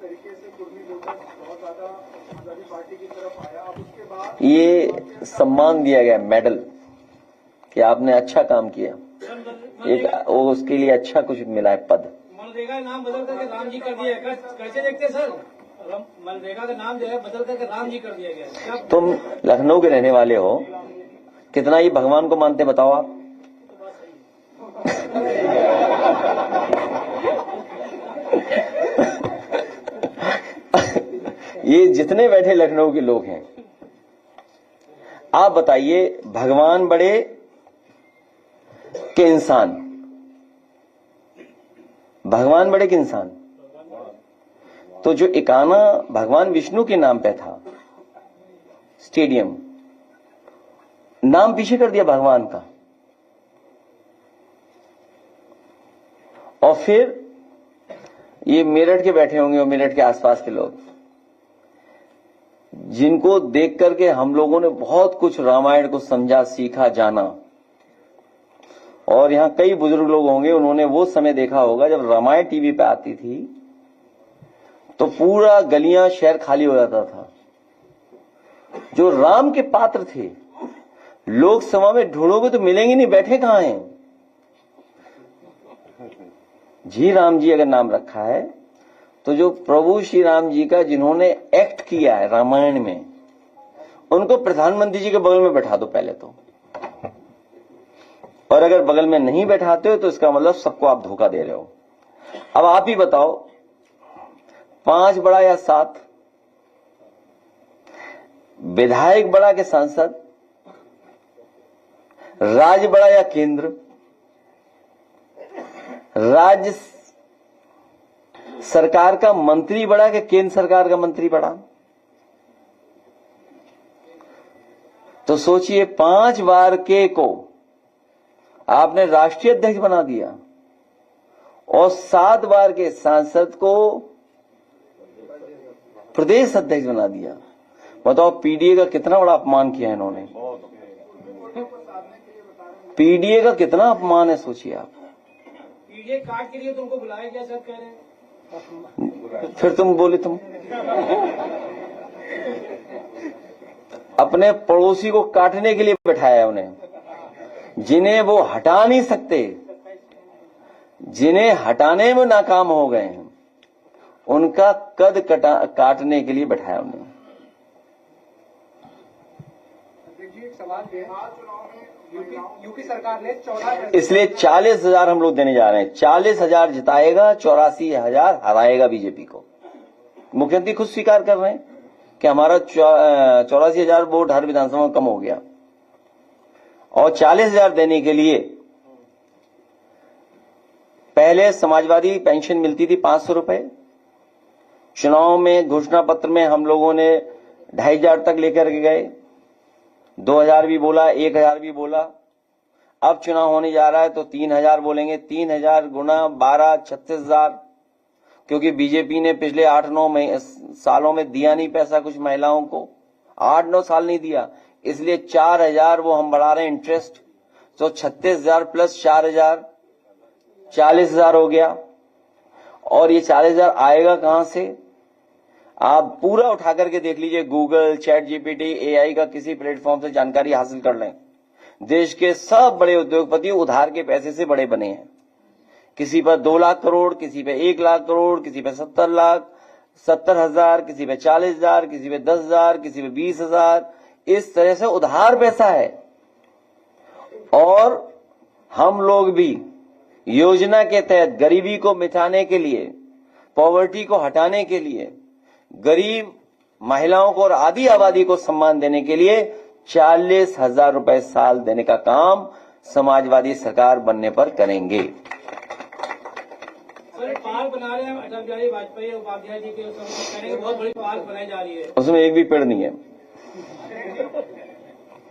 तरीके से कुर्मी वोटर बहुत ज्यादा समाजवादी पार्टी की तरफ आया, अब उसके बाद ये सम्मान दिया गया मेडल कि आपने अच्छा काम किया, एक वो उसके लिए अच्छा कुछ मिला है पद। मनरेगा का नाम बदल करके राम जी कर दिया है, कैसे देखते हैं सर? मनरेगा का नाम जो है बदल करके राम जी कर दिया गया। तुम लखनऊ के रहने वाले हो, कितना ये भगवान को मानते बताओ आप? ये जितने बैठे लखनऊ के लोग हैं, आप बताइए भगवान बड़े के इंसान? भगवान बड़े के इंसान? तो जो इकाना भगवान विष्णु के नाम पे था स्टेडियम, नाम पीछे कर दिया भगवान का। और फिर ये मेरठ के बैठे होंगे और मेरठ के आसपास के लोग, जिनको देख करके हम लोगों ने बहुत कुछ रामायण को समझा, सीखा, जाना। और यहां कई बुजुर्ग लोग होंगे, उन्होंने वो समय देखा होगा जब रामायण टीवी पे आती थी तो पूरा गलियां शहर खाली हो जाता था। जो राम के पात्र थे, लोकसभा में ढूंढोगे तो मिलेंगे नहीं, बैठे कहां हैं? जी राम जी अगर नाम रखा है तो जो प्रभु श्री राम जी का जिन्होंने एक्ट किया है रामायण में, उनको प्रधानमंत्री जी के बगल में बैठा दो पहले तो। और अगर बगल में नहीं बैठाते हो तो इसका मतलब सबको आप धोखा दे रहे हो। अब आप ही बताओ, 5 बड़ा या 7? विधायक बड़ा के सांसद? राज्य बड़ा या केंद्र? राज्य सरकार का मंत्री बड़ा कि केंद्र सरकार का मंत्री बड़ा? तो सोचिए, 5 बार के को आपने राष्ट्रीय अध्यक्ष बना दिया और 7 बार के सांसद को प्रदेश अध्यक्ष बना दिया। बताओ पीडीए का कितना बड़ा अपमान किया इन्होंने। पीडीए का कितना अपमान है, सोचिए आप। पीडीए कार्ड के लिए तुमको बुलाया गया सर, कह रहे हैं। फिर तुम बोले तुम अपने पड़ोसी को काटने के लिए बैठाया उन्हें, जिन्हें वो हटा नहीं सकते, जिन्हें हटाने में नाकाम हो गए हैं, उनका कद काटने के लिए बैठाया उन्हें। देखिए, सवाल ये यूपी सरकार ने 14, इसलिए 40,000 हम लोग देने जा रहे हैं। 40,000 जिताएगा, 84,000 हराएगा बीजेपी को। मुख्यमंत्री खुद स्वीकार कर रहे हैं कि हमारा 84,000 वोट हर विधानसभा में कम हो गया। और 40,000 देने के लिए पहले समाजवादी पेंशन मिलती थी 500 रुपए। चुनाव में घोषणा पत्र में हम लोगों ने 2,500 तक लेकर के गए, 2,000 भी बोला, 1,000 भी बोला। अब चुनाव होने जा रहा है तो 3,000 बोलेंगे। 3,000 गुना 12, 36,000। क्योंकि बीजेपी ने पिछले 8-9 सालों में दिया नहीं पैसा कुछ महिलाओं को, 8-9 साल नहीं दिया, इसलिए 4,000 वो हम बढ़ा रहे हैं इंटरेस्ट। तो 36,000 प्लस 4,000 40,000 हो गया। और ये 40,000 आएगा कहां से? आप पूरा उठा करके देख लीजिए, गूगल, चैट जीपीटी, एआई का किसी प्लेटफॉर्म से जानकारी हासिल कर लें। देश के सब बड़े उद्योगपति उधार के पैसे से बड़े बने हैं। किसी पर 2 लाख करोड़, किसी पे 1 लाख करोड़, किसी पे 70 लाख, 70,000, किसी पे 40,000, किसी पे 10,000, किसी पे 20,000। इस तरह से उधार पैसा है। और हम लोग भी योजना के तहत गरीबी को मिटाने के लिए, पॉवर्टी को हटाने के लिए, गरीब महिलाओं को और आधी आबादी को सम्मान देने के लिए 40,000 रुपए साल देने का काम समाजवादी सरकार बनने पर करेंगे। सर, पार्क बना रहे हैं अटल बिहारी वाजपेयी उपाध्याय जी के, कहने बहुत बड़ी पार्क बनाई जा रही है। उसमें एक भी पेड़ नहीं है,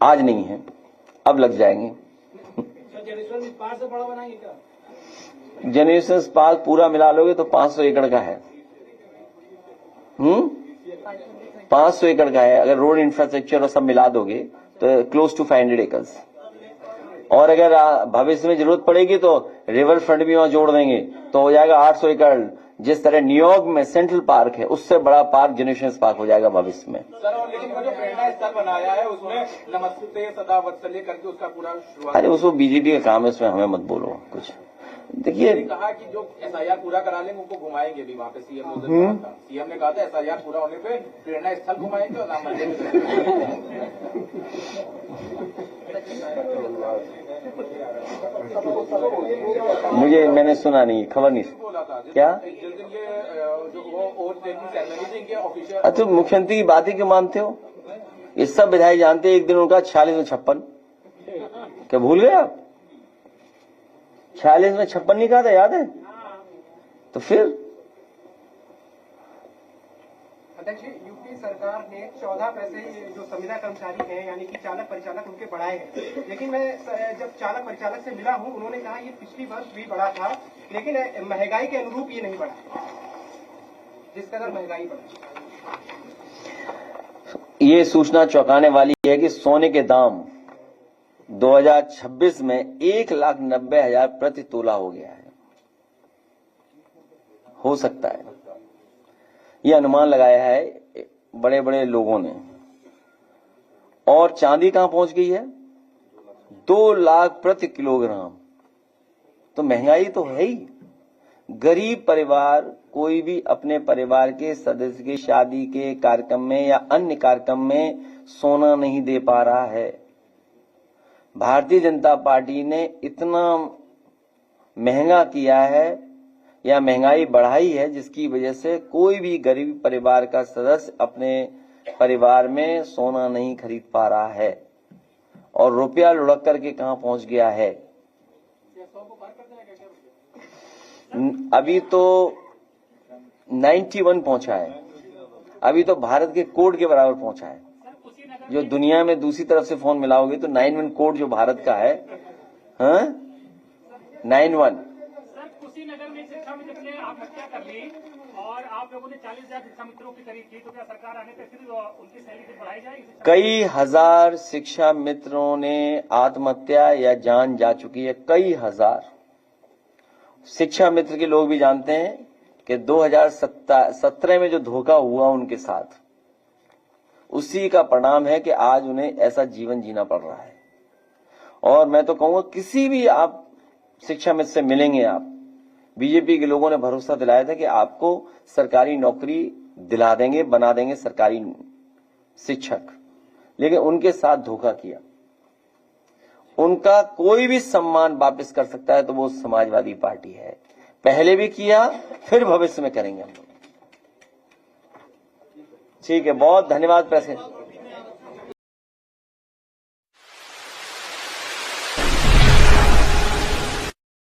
आज नहीं है, अब लग जाएंगे। सर, जनरेशन पार्क से बड़ा बनाएंगे क्या? जनरेशन पार्क पूरा मिला लोगे तो 500 एकड़ का है। 500 एकड़ का है। अगर रोड इंफ्रास्ट्रक्चर और सब मिला दोगे तो क्लोज टू 500 एकर्स। और अगर भविष्य में जरूरत पड़ेगी तो रिवर फ्रंट भी वहां जोड़ देंगे तो हो जाएगा 800 एकड़। जिस तरह न्यूयॉर्क में सेंट्रल पार्क है, उससे बड़ा पार्क जनरेशन पार्क हो जाएगा भविष्य में। सर, और लेकिन वो जो प्रेरणा स्थल बनाया है उसमें नमस्ते सदा वत्सल्य करके उसका पूरा शुरुआत। अरे उसको बीजेपी का काम है, उसमें हमें मत बोलो कुछ। देखिए, कहा कि जो SIR पूरा करा लेंगे उनको घुमाएंगे भी वहाँ पे। सीएम ने कहा था SIR पूरा होने पे प्रेरणा स्थल घुमाएंगे और राम मंदिर। मुझे मैंने सुना नहीं, खबर नहीं बोला था क्या। जिस दिन ये जो वो ओथ टेकिंग सेरेमनी थी ऑफिशियल। अच्छा, मुख्यमंत्री की बात ही क्यों मानते हो? ये सब विधायक जानते हैं। एक दिन उनका 46 में 56, क्या भूल गए आप? 46 में 56 नहीं कहा था, याद है? तो फिर अध्यक्ष, यूपी सरकार ने 14 पैसे जो संविदा कर्मचारी हैं यानी कि चालक परिचालक उनके बढ़ाए हैं, लेकिन मैं जब चालक परिचालक से मिला हूं, उन्होंने कहा ये पिछली वर्ष भी बढ़ा था, लेकिन महंगाई के अनुरूप ये नहीं बढ़ा, जिस कदर महंगाई बढ़ी। ये सूचना चौंकाने वाली है कि सोने के दाम 2026 में 1,90,000 प्रति तोला हो गया है। हो सकता है, ये अनुमान लगाया है बड़े बड़े लोगों ने। और चांदी कहां पहुंच गई है? 2 लाख प्रति किलोग्राम। तो महंगाई तो है ही। गरीब परिवार कोई भी अपने परिवार के सदस्य की शादी के कार्यक्रम में या अन्य कार्यक्रम में सोना नहीं दे पा रहा है। भारतीय जनता पार्टी ने इतना महंगा किया है या महंगाई बढ़ाई है, जिसकी वजह से कोई भी गरीब परिवार का सदस्य अपने परिवार में सोना नहीं खरीद पा रहा है। और रुपया लुढ़क करके कहां पहुंच गया है? अभी तो 91 पहुंचा है। अभी तो भारत के कोड के बराबर पहुंचा है। जो दुनिया में दूसरी तरफ से फोन मिलाओगे तो 91 कोड जो भारत का है, 91। कुशीनगर में शिक्षा मित्र ने आत्महत्या कर ली और आप लोगों ने 40,000 शिक्षा मित्रों की खरीद की, तो क्या सरकार आने पर फिर उनकी सैलरी फिर बढ़ाई जाएगी? कई हजार शिक्षा मित्रों ने आत्महत्या या जान जा चुकी है। कई हजार शिक्षा मित्र के लोग भी जानते हैं कि 2017 में जो धोखा हुआ उनके साथ, उसी का परिणाम है कि आज उन्हें ऐसा जीवन जीना पड़ रहा है। और मैं तो कहूंगा, किसी भी आप शिक्षा मित्र से मिलेंगे, आप बीजेपी के लोगों ने भरोसा दिलाया था कि आपको सरकारी नौकरी दिला देंगे, बना देंगे सरकारी शिक्षक, लेकिन उनके साथ धोखा किया। उनका कोई भी सम्मान वापस कर सकता है तो वो समाजवादी पार्टी है। पहले भी किया, फिर भविष्य में करेंगे हम लोग। ठीक है, बहुत धन्यवाद प्रेसिडेंट।